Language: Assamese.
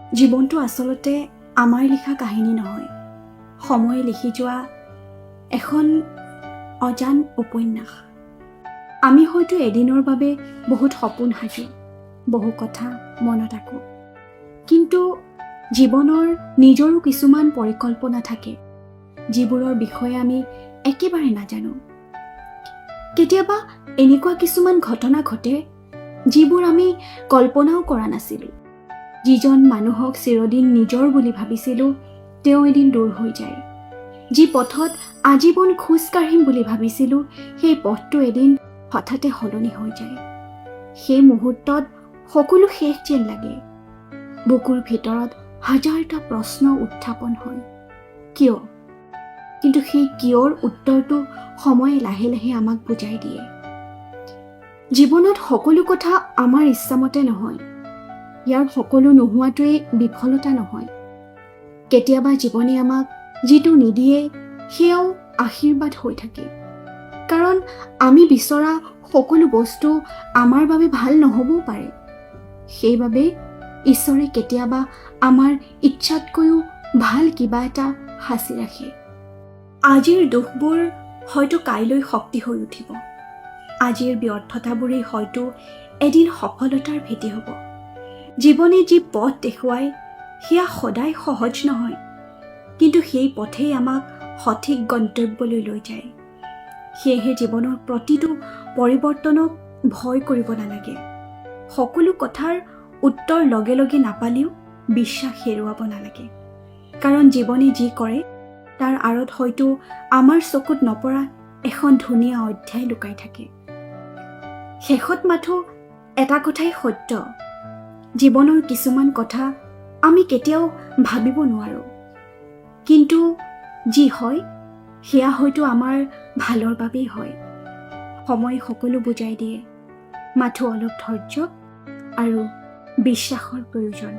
জীৱনটো আচলতে আমাৰ লিখা কাহিনী নহয়, সময়ে লিখি যোৱা এখন অজান উপন্যাস। আমি হয়তো এদিনৰ বাবে বহুত সপোন সাজো, বহু কথা মনত আঁকো, কিন্তু জীৱনৰ নিজৰো কিছুমান পৰিকল্পনা থাকে যিবোৰৰ বিষয়ে আমি একেবাৰে নাজানো। কেতিয়াবা এনেকুৱা কিছুমান ঘটনা ঘটে যিবোৰ আমি কল্পনাও কৰা নাছিলোঁ। যিজন মানুহক চিৰদিন নিজৰ বুলি ভাবিছিলোঁ, তেওঁ এদিন দূৰ হৈ যায়। যি পথত আজীৱন খোজ কাঢ়িম বুলি ভাবিছিলোঁ, সেই পথটো এদিন হঠাতে সলনি হৈ যায়। সেই মুহূৰ্তত সকলো শেষ যেন লাগে। বুকুৰ ভিতৰত হাজাৰটা প্ৰশ্ন উত্থাপন হয়। কিয়? কিন্তু সেই কিয়ৰ উত্তৰটো সময়ে লাহে লাহে আমাক বুজাই দিয়ে। জীৱনত সকলো কথা আমাৰ ইচ্ছামতে নহয়। ইয়াৰ সকলো নোহোৱাটোৱেই বিফলতা নহয়। কেতিয়াবা জীৱনে আমাক যিটো নিদিয়ে সেয়াও আশীৰ্বাদ হৈ থাকে। কাৰণ আমি বিচৰা সকলো বস্তু আমাৰ বাবে ভাল নহ'বও পাৰে। সেইবাবে ঈশ্বৰে কেতিয়াবা আমাৰ ইচ্ছাতকৈও ভাল কিবা এটা সাঁচি ৰাখে। আজিৰ দুখবোৰ হয়তো কাইলৈ শক্তি হৈ উঠিব। আজিৰ ব্যৰ্থতাবোৰেই হয়তো এদিন সফলতাৰ ভেটি হ'ব। জীৱনে যি পথ দেখুৱায় সেয়া সদায় সহজ নহয়, কিন্তু সেই পথেই আমাক সঠিক গন্তব্যলৈ লৈ যায়। সেয়েহে জীৱনৰ প্ৰতিটো পৰিৱৰ্তনক ভয় কৰিব নালাগে। সকলো কথাৰ উত্তৰ লগে লগে নাপালেও বিশ্বাস হেৰুৱাব নালাগে। কাৰণ জীৱনে যি কৰে তাৰ আঁৰত হয়তো আমাৰ চকুত নপৰা এখন ধুনীয়া অধ্যায় লুকাই থাকে। শেষত মাথো এটা কথাই সত্য, জীৱনৰ কিছুমান কথা আমি কেতিয়াও ভাবিব নোৱাৰোঁ, কিন্তু যি হয় সেয়া হয়তো আমাৰ ভালৰ বাবেই হয়। সময় সকলো বুজাই দিয়ে, মাথো অলপ ধৈৰ্য আৰু বিশ্বাসৰ প্ৰয়োজন।